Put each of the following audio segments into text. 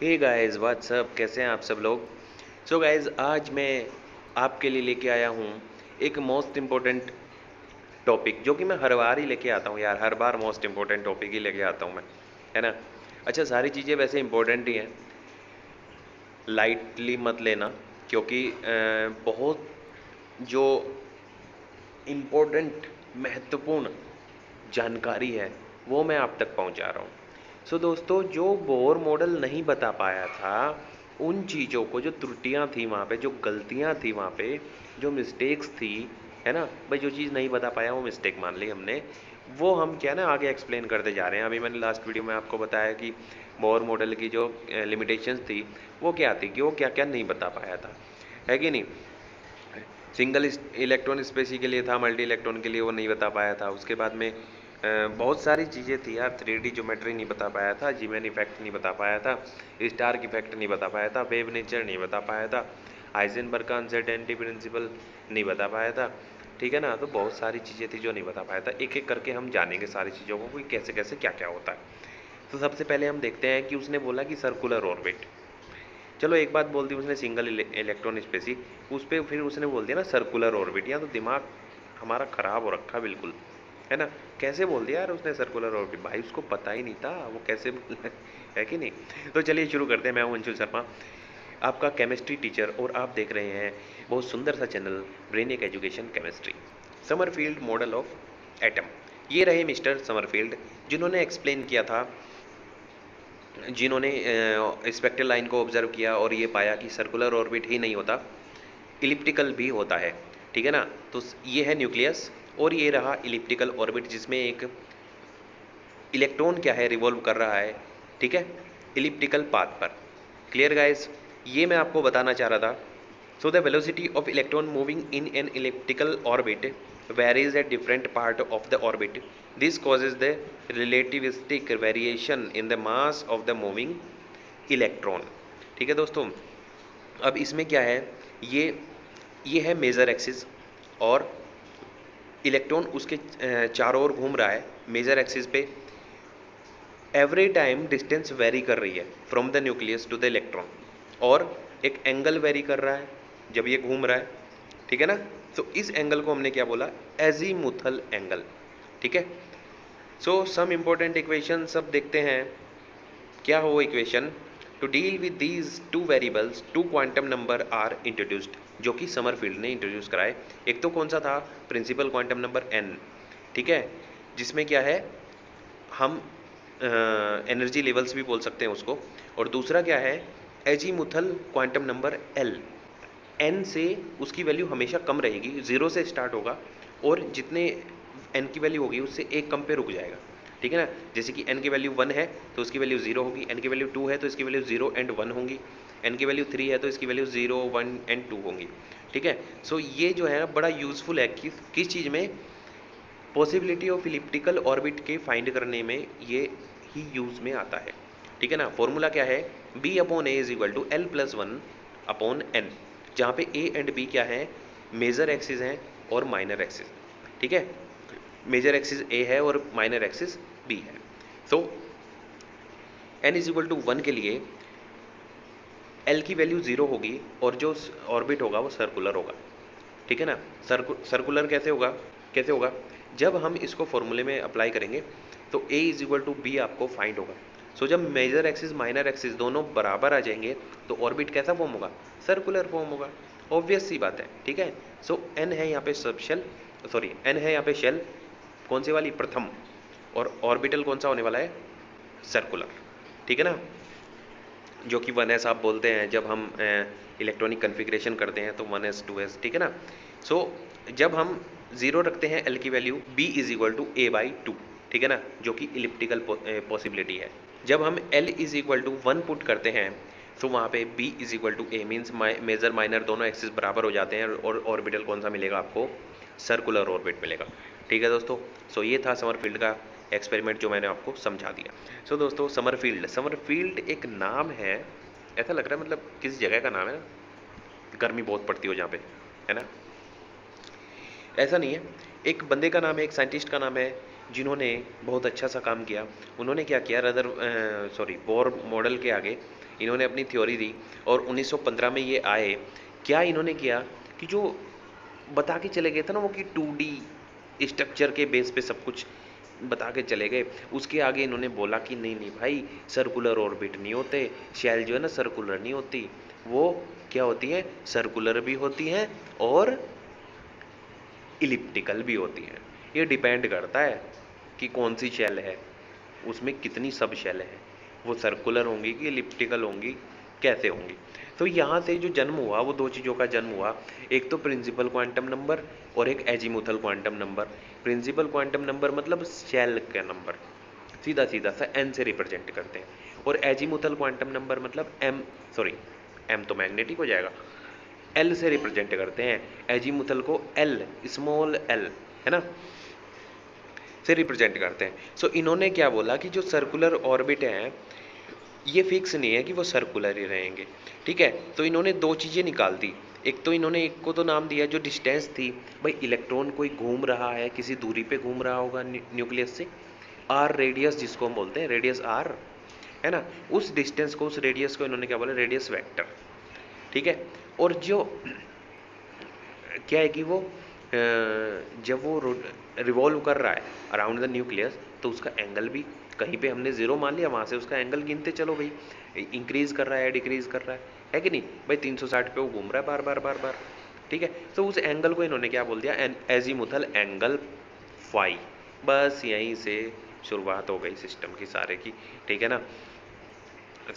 Hey guys what's up, कैसे हैं आप सब लोग। सो गाइस, आज मैं आपके लिए लेके आया हूँ एक मोस्ट इम्पोर्टेंट टॉपिक, जो कि मैं हर बार ही लेके आता हूँ यार। हर बार मोस्ट इम्पोर्टेंट टॉपिक ही लेके आता हूँ मैं, है ना। अच्छा, सारी चीज़ें वैसे इम्पोर्टेंट ही हैं, लाइटली मत लेना, क्योंकि बहुत जो इम्पोर्टेंट महत्वपूर्ण जानकारी है वो मैं आप तक पहुंचा रहा हूँ। सो दोस्तों, जो बोर मॉडल नहीं बता पाया था, उन चीज़ों को, जो त्रुटियां थी वहाँ पे, जो गलतियां थी वहाँ पे, जो मिस्टेक्स थी, है ना भाई, जो चीज़ नहीं बता पाया वो मिस्टेक मान ली हमने, वो हम क्या ना आगे एक्सप्लेन करते जा रहे हैं। अभी मैंने लास्ट वीडियो में आपको बताया कि बोर मॉडल की जो लिमिटेशंस थी वो क्या थी, कि वो क्या क्या नहीं बता पाया था, है कि नहीं। सिंगल इलेक्ट्रॉन स्पेसी के लिए था, मल्टी इलेक्ट्रॉन के लिए वो नहीं बता पाया था। उसके बाद में बहुत सारी चीज़ें थी यार। 3D ज्योमेट्री नहीं बता पाया था, जीमैन इफेक्ट नहीं बता पाया था, स्टार्क इफेक्ट नहीं बता पाया था, वेव नेचर नहीं बता पाया था, हाइजेनबर्ग का अनसर्टेनिटी प्रिंसिपल नहीं बता पाया था, ठीक है ना। तो बहुत सारी चीज़ें थी जो नहीं बता पाया था। एक एक करके हम जानेंगे सारी चीज़ों को कि कैसे कैसे क्या क्या होता है। तो सबसे पहले हम देखते हैं कि उसने बोला कि सर्कुलर ऑर्बिट। चलो एक बात बोल दी उसने, सिंगल इलेक्ट्रॉन स्पेसी, उस पर फिर उसने बोल दिया ना सर्कुलर ऑर्बिट। या तो दिमाग हमारा ख़राब हो रखा बिल्कुल, है ना। कैसे बोल दिया यार उसने सर्कुलर ऑर्बिट, भाई उसको पता ही नहीं था वो कैसे है कि नहीं। तो चलिए शुरू करते हैं। मैं हूं अंशुल शर्मा, आपका केमिस्ट्री टीचर, और आप देख रहे हैं बहुत सुंदर सा channel Brainic education chemistry. Sommerfeld model of atom, ये रहे मिस्टर समरफील्ड, जिन्होंने एक्सप्लेन किया था, जिन्होंने स्पेक्ट्रल लाइन को ऑब्जर्व किया और ये पाया कि सर्कुलर ऑर्बिट ही नहीं होता, इलिप्टिकल भी होता है, ठीक है ना। तो ये है न्यूक्लियस, और ये रहा इलिप्टिकल ऑर्बिट, जिसमें एक इलेक्ट्रॉन क्या है, रिवॉल्व कर रहा है, ठीक है, इलिप्टिकल पाथ पर। क्लियर गाइस, ये मैं आपको बताना चाह रहा था। So the velocity of electron moving in an elliptical orbit varies at different part of the orbit. This causes the relativistic variation in the mass of the moving electron. ठीक है दोस्तों, अब इसमें क्या है, ये है मेजर एक्सिस, और इलेक्ट्रॉन उसके चारों ओर घूम रहा है मेजर एक्सिस पे। एवरी टाइम डिस्टेंस वेरी कर रही है from the nucleus to the electron, और एक एंगल वेरी कर रहा है जब ये घूम रहा है, ठीक है ना। तो इस एंगल को हमने क्या बोला, एजीमुथल एंगल, ठीक है। सो सम इंपॉर्टेंट इक्वेशन सब देखते हैं। क्या हो equation, to deal with these two variables two quantum number are introduced, जो कि समरफील्ड ने इंट्रोड्यूस कराए। एक तो कौन सा था, प्रिंसिपल क्वांटम नंबर एन, ठीक है, जिसमें क्या है, हम एनर्जी लेवल्स भी बोल सकते हैं उसको। और दूसरा क्या है, azimuthal quantum number l. N से उसकी वैल्यू हमेशा कम रहेगी, जीरो से स्टार्ट होगा, और जितने एन की वैल्यू होगी उससे एक कम पे रुक जाएगा, ठीक है ना। जैसे कि एन की वैल्यू 1 है तो उसकी वैल्यू 0 होगी, एन की वैल्यू 2 है तो इसकी वैल्यू 0 एंड 1 होंगी, एन की वैल्यू 3 है तो इसकी वैल्यू 0 1 एंड 2 होंगी, ठीक है। सो ये जो है बड़ा यूजफुल है किस चीज़ में, पॉसिबिलिटी ऑफ इलिप्टिकल ऑर्बिट के फाइंड करने में ये ही यूज में आता है, ठीक है ना। फॉर्मूला क्या है, b upon a is equal to l plus one upon n, जहाँ पे ए एंड बी क्या है, मेजर एक्सिस हैं और माइनर एक्सिस, ठीक है। मेजर एक्सिस ए है और माइनर एक्सिस बी है। तो एन इज इक्वल टू 1 के लिए एल की वैल्यू 0 होगी, और जो ऑर्बिट होगा वो सर्कुलर होगा, ठीक है ना। सर्कुलर कैसे होगा, जब हम इसको फॉर्मूले में अप्लाई करेंगे तो a is equal to b आपको फाइंड होगा। सो जब मेजर एक्सिस माइनर एक्सिस दोनों बराबर आ जाएंगे तो ऑर्बिट कैसा फॉर्म होगा, सर्कुलर फॉर्म होगा। ऑब्वियस सी बात है, ठीक है। सो n है यहाँ पे सब शेल, सॉरी n है यहाँ पे शेल, कौन सी वाली, प्रथम, और ऑर्बिटल कौन सा होने वाला है, सर्कुलर, ठीक है ना, जो कि 1s आप बोलते हैं जब हम इलेक्ट्रॉनिक कन्फिग्रेशन करते हैं, तो 1s 2s, ठीक है ना। सो जब हम 0 रखते हैं एल की value, b is equal to a by 2, ठीक है ना, जो कि इलिप्टिकल पॉसिबिलिटी है। जब हम l is equal to 1 put करते हैं तो वहाँ पे b is equal to a, means major minor दोनों एक्सिस बराबर हो जाते हैं, और ऑर्बिटल कौन सा मिलेगा आपको, सर्कुलर ऑर्बिट मिलेगा, ठीक है दोस्तों। सो ये था समरफील्ड का एक्सपेरिमेंट जो मैंने आपको समझा दिया। सो दोस्तों, समरफील्ड एक नाम है, ऐसा लग रहा है मतलब किसी जगह का नाम है ना, गर्मी बहुत पड़ती हो जहाँ पे, है ना। ऐसा नहीं है, एक बंदे का नाम है, एक साइंटिस्ट का नाम है, जिन्होंने बहुत अच्छा सा काम किया। उन्होंने क्या किया, बोर मॉडल के आगे इन्होंने अपनी थ्योरी दी और 1915 में ये आए। क्या इन्होंने किया कि जो बता के चले गए थे ना वो कि 2D स्ट्रक्चर के बेस पे सब कुछ बता के चले गए, उसके आगे इन्होंने बोला कि नहीं नहीं भाई, सर्कुलर ऑर्बिट नहीं होते, शेल जो है ना सर्कुलर नहीं होती, वो क्या होती है, सर्कुलर भी होती हैं और इलिप्टिकल भी होती हैं। ये डिपेंड करता है कि कौन सी शेल है, उसमें कितनी सब शेल है, वो सर्कुलर होंगी कि इलिप्टिकल होंगी, कैसे होंगी। तो यहाँ से जो जन्म हुआ वो दो चीज़ों का जन्म हुआ, एक तो प्रिंसिपल क्वांटम नंबर और एक azimuthal quantum number. Principal quantum number मतलब शेल का नंबर, सीधा सीधा सा एन से रिप्रेजेंट करते हैं, और एजीमुथल क्वांटम नंबर मतलब एम तो मैग्नेटिक हो जाएगा, एल से रिप्रेजेंट करते हैं। एजीमुथल को एल, स्मॉल एल है ना, से रिप्रेजेंट करते हैं। सो इन्होंने क्या बोला कि जो सर्कुलर ऑर्बिट हैं ये फिक्स नहीं है कि वो सर्कुलर ही रहेंगे, ठीक है। तो इन्होंने दो चीज़ें निकाल दी, एक तो इन्होंने एक को तो नाम दिया जो डिस्टेंस थी, भाई इलेक्ट्रॉन कोई घूम रहा है किसी दूरी पे घूम रहा होगा न्यूक्लियस से, आर रेडियस जिसको हम बोलते हैं, रेडियस आर है ना, उस डिस्टेंस को, उस रेडियस को इन्होंने क्या बोला, रेडियस वेक्टर, ठीक है। और जो क्या है कि वो जब वो रिवॉल्व कर रहा है अराउंड द न्यूक्लियस तो उसका एंगल भी कहीं पे हमने जीरो मान लिया, वहाँ से उसका एंगल गिनते चलो भाई, इंक्रीज कर रहा है डिक्रीज कर रहा है कि नहीं भाई, 360 पे वो घूम रहा है बार बार बार बार, ठीक है। तो उस एंगल को इन्होंने क्या बोल दिया, एजीमुथल एंगल फाई। बस यहीं से शुरुआत हो गई सिस्टम की सारे की, ठीक है ना।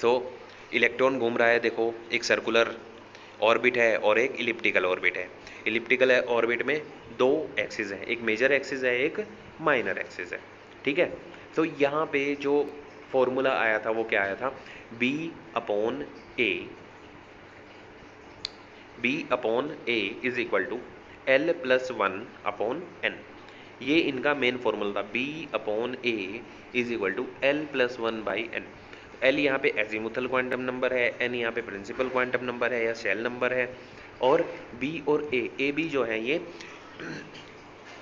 तो इलेक्ट्रॉन घूम रहा है, देखो एक सर्कुलर ऑर्बिट है और एक इलिप्टिकल ऑर्बिट है। इलिप्टिकल ऑर्बिट में दो एक्सिस हैं, एक मेजर एक्सिस है एक माइनर एक्सिस है, ठीक है। तो यहाँ पे जो फॉर्मूला आया था वो क्या आया था, B/A is equal to L+1/n। ये इनका मेन फॉर्मूला था, B/A is equal to L+1/n। L यहाँ पे एजीमुथल क्वांटम नंबर है, N यहाँ पे प्रिंसिपल क्वांटम नंबर है या शेल नंबर है, और B और A भी जो है ये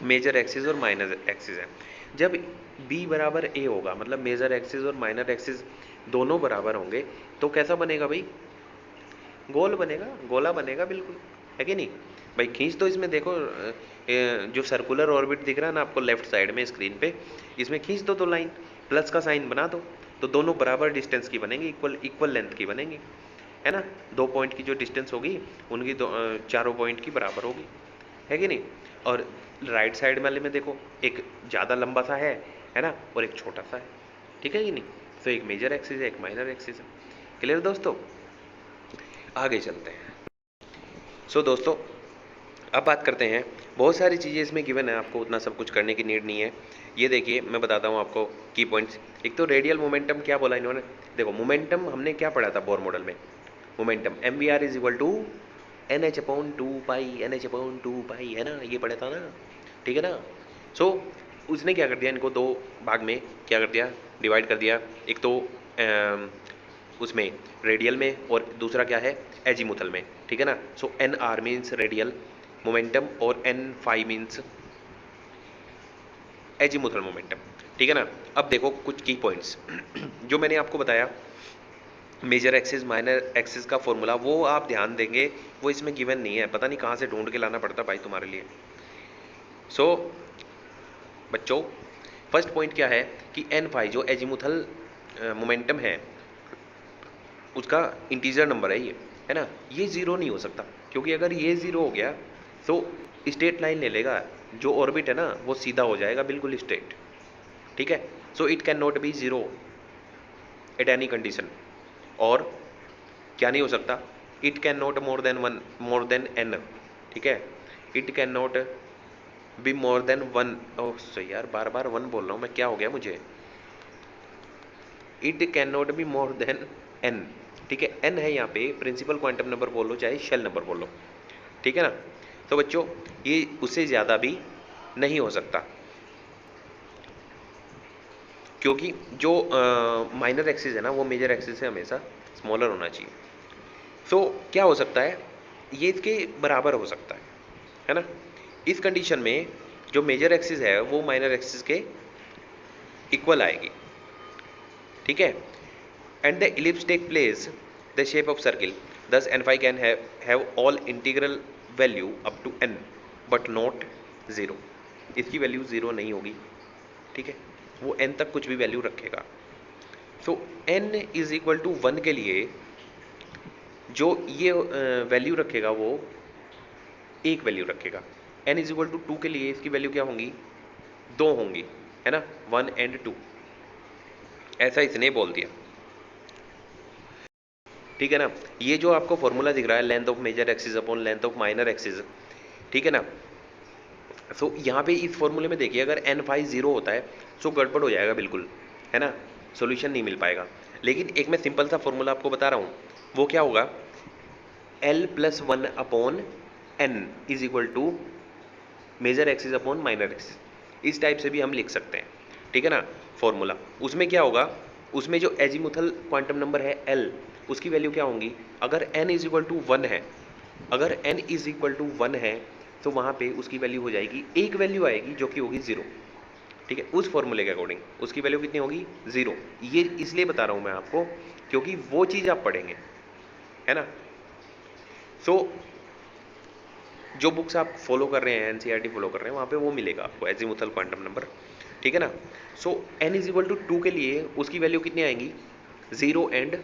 मेजर एक्सिस और माइनर एक्सिस है। जब B बराबर A होगा मतलब मेजर एक्सिस और माइनर एक्सिस दोनों बराबर होंगे तो कैसा बनेगा भाई, गोल बनेगा, गोला बनेगा बिल्कुल, है कि नहीं भाई। खींच तो इसमें देखो, जो सर्कुलर ऑर्बिट दिख रहा है ना आपको लेफ्ट साइड में स्क्रीन पे, इसमें खींच दो लाइन, प्लस का साइन बना दो, तो दोनों बराबर डिस्टेंस की बनेंगी, इक्वल लेंथ की बनेंगी, है ना। 2 पॉइंट की जो डिस्टेंस होगी उनकी चारों पॉइंट की बराबर होगी, है कि नहीं। और राइट साइड वाले में देखो एक ज़्यादा लंबा सा है ना, और एक छोटा सा है, ठीक है कि नहीं। तो एक मेजर एक्सिस है एक माइनर एक्सिस है। क्लियर दोस्तों, आगे चलते हैं। सो दोस्तों अब बात करते हैं, बहुत सारी चीज़ें इसमें गिवन है, आपको उतना सब कुछ करने की नीड नहीं है। ये देखिए मैं बताता हूँ आपको की पॉइंट्स। एक तो रेडियल मोमेंटम क्या बोला इन्होंने, देखो मोमेंटम हमने क्या पढ़ा था बोर मॉडल में, momentum mvr is equal to NH/2 pi, NH/2 pi है ना, ये पढ़ा था ना, ठीक है ना। सो उसने क्या कर दिया, इनको दो भाग में क्या कर दिया, डिवाइड कर दिया, एक तो उसमें रेडियल में और दूसरा क्या है एजीमुथल में, ठीक है ना। सो NR मीन्स रेडियल मोमेंटम और N5 मीन्स एजीमुथल मोमेंटम, ठीक है ना। अब देखो कुछ की पॉइंट्स जो मैंने आपको बताया, मेजर एक्सिस माइनर एक्सिस का फॉर्मूला वो आप ध्यान देंगे, वो इसमें गिवन नहीं है, पता नहीं कहाँ से ढूंढ के लाना पड़ता भाई तुम्हारे लिए। सो बच्चों फर्स्ट पॉइंट क्या है कि N5 जो एजीमुथल मोमेंटम है उसका इंटीजर नंबर है ये, है ना, ये ज़ीरो नहीं हो सकता, क्योंकि अगर ये ज़ीरो हो गया तो स्ट्रेट लाइन ले लेगा, जो ऑर्बिट है ना वो सीधा हो जाएगा बिल्कुल स्ट्रेट, ठीक है। So it can not be zero at any condition. और क्या नहीं हो सकता, it can not more than n, ठीक है, it can not be more than 1। ओह सही यार, बार बार 1 बोल रहा हूँ मैं, क्या हो गया मुझे, it can not be more than n, ठीक है। n है यहाँ पे प्रिंसिपल क्वांटम नंबर बोल लो चाहे शेल नंबर बोल लो, ठीक है ना। तो बच्चों ये उससे ज़्यादा भी नहीं हो सकता, क्योंकि जो माइनर एक्सिस है ना वो मेजर एक्सिस से हमेशा स्मॉलर होना चाहिए। सो क्या हो सकता है, ये इसके बराबर हो सकता है ना। इस कंडीशन में जो मेजर एक्सिस है वो माइनर एक्सिस के इक्वल आएगी, ठीक है। And the ellipse take place the shape of circle, thus n five can have all integral value up to n but not zero. इसकी वैल्यू ज़ीरो नहीं होगी, ठीक है, वो एन तक कुछ भी वैल्यू रखेगा। So n is equal to one के लिए जो ये वैल्यू रखेगा वो एक वैल्यू रखेगा। N is equal to two के लिए इसकी वैल्यू क्या होंगी, दो होंगी, है ना, वन एंड टू, ऐसा इसने बोल दिया, ठीक है ना। ये जो आपको फॉर्मूला दिख रहा है length of major axis upon length of minor axis, ठीक है ना। सो यहाँ पे इस फॉर्मूले में देखिए अगर एन फाइव जीरो होता है तो गड़बड़ हो जाएगा बिल्कुल, है ना, सॉल्यूशन नहीं मिल पाएगा। लेकिन एक मैं सिंपल सा फॉर्मूला आपको बता रहा हूँ, वो क्या होगा, l plus one upon n is equal to major axis upon minor axis, इस टाइप से भी हम लिख सकते हैं, ठीक है ना फॉर्मूला। उसमें क्या होगा, उसमें जो एजीमुथल क्वांटम नंबर है एल, उसकी वैल्यू क्या होंगी, अगर n is equal to one है, अगर n is equal to one है तो वहाँ पे उसकी वैल्यू हो जाएगी, एक वैल्यू आएगी जो कि होगी ज़ीरो, ठीक है, उस फॉर्मूले के अकॉर्डिंग उसकी वैल्यू कितनी होगी, ज़ीरो। ये इसलिए बता रहा हूँ मैं आपको क्योंकि वो चीज़ आप पढ़ेंगे, है ना। सो जो बुक्स आप फॉलो कर रहे हैं, एनसीईआरटी फॉलो कर रहे हैं, वहाँ पे वो मिलेगा आपको एजीमुथल क्वांटम नंबर, ठीक है ना। So n is equal to two के लिए उसकी वैल्यू कितनी आएंगी, ज़ीरो एंड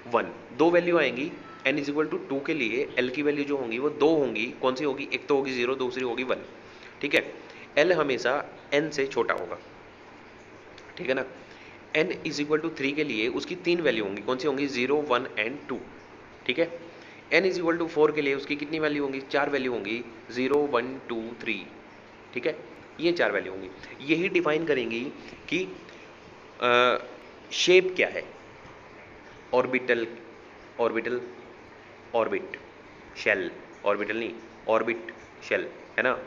वन, दो वैल्यू आएंगी। N is equal to two के लिए एल की वैल्यू जो होंगी वो दो होंगी, कौन सी होगी, एक तो होगी ज़ीरो, दूसरी होगी वन, ठीक है। एल हमेशा एन से छोटा होगा, ठीक है ना। N is equal to three के लिए उसकी तीन वैल्यू होंगी, कौन सी होंगी, ज़ीरो वन एंड टू, ठीक है। N is equal to four के लिए उसकी कितनी वैल्यू होंगी, चार वैल्यू होंगी, ज़ीरो वन टू थ्री, ठीक है, ये चार वैल्यू होंगी। यही डिफाइन करेंगी कि शेप क्या है, orbital, orbital, orbit, shell, orbital नहीं, ऑर्बिट शेल, है ना।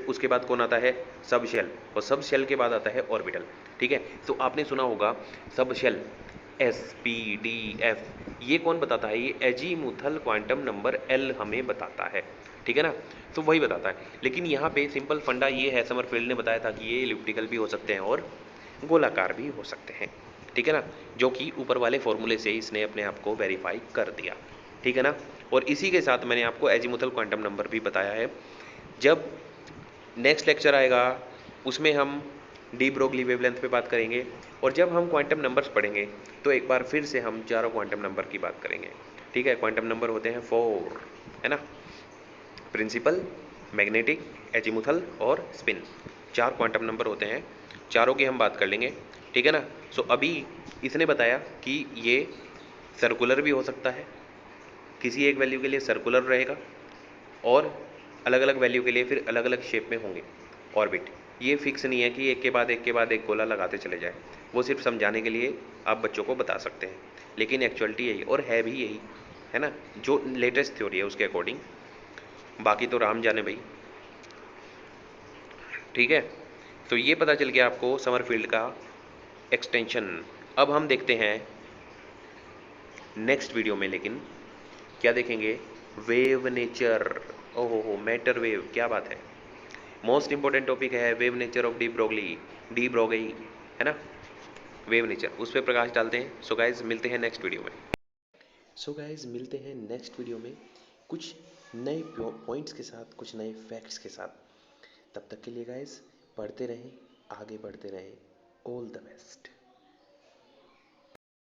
उसके बाद कौन आता है, सब शेल, और सब शेल के बाद आता है ऑर्बिटल, ठीक है। तो आपने सुना होगा sub shell, s p d f, ये कौन बताता है, ये एजीमुथल क्वांटम नंबर एल हमें बताता है, ठीक है ना। तो वही बताता है, लेकिन यहाँ पे सिंपल फंडा ये है, समरफील्ड ने बताया था कि ये इलिप्टिकल भी हो सकते हैं और गोलाकार भी हो सकते हैं, ठीक है ना, जो कि ऊपर वाले फॉर्मूले से इसने अपने आप को वेरीफाई कर दिया, ठीक है ना। और इसी के साथ मैंने आपको एजीमुथल क्वांटम नंबर भी बताया है। जब नेक्स्ट लेक्चर आएगा उसमें हम डी ब्रोगली वेवलेंथ पे बात करेंगे, और जब हम क्वांटम नंबर्स पढ़ेंगे तो एक बार फिर से हम चारों क्वांटम नंबर की बात करेंगे, ठीक है। क्वांटम नंबर होते हैं फोर, है ना, प्रिंसिपल, मैग्नेटिक, एजीमुथल और स्पिन, चार क्वांटम नंबर होते हैं, चारों की हम बात कर लेंगे, ठीक है ना। सो अभी इसने बताया कि ये सर्कुलर भी हो सकता है, किसी एक वैल्यू के लिए सर्कुलर रहेगा और अलग अलग वैल्यू के लिए फिर अलग अलग शेप में होंगे ऑर्बिट। ये फिक्स नहीं है कि एक के बाद एक के बाद एक गोला लगाते चले जाए, वो सिर्फ समझाने के लिए आप बच्चों को बता सकते हैं, लेकिन एक्चुअलिटी यही और है भी यही, है ना, जो लेटेस्ट थ्योरी है उसके अकॉर्डिंग, बाकी तो राम जाने भाई, ठीक है। तो ये पता चल गया आपको समरफील्ड का एक्सटेंशन। अब हम देखते हैं नेक्स्ट वीडियो में, लेकिन क्या देखेंगे, वेव नेचर, ओहो मैटर वेव, क्या बात है, मोस्ट इंपॉर्टेंट टॉपिक है wave nature of de Broglie, de Broglie, है ना, वेव नेचर, उस पर प्रकाश डालते हैं। सो गाइज मिलते हैं नेक्स्ट वीडियो में, सो गाइज मिलते हैं नेक्स्ट वीडियो में कुछ नए पॉइंट्स के साथ, कुछ नए फैक्ट्स के साथ। तब तक के लिए गाइज पढ़ते रहें, आगे बढ़ते रहें, ऑल द बेस्ट।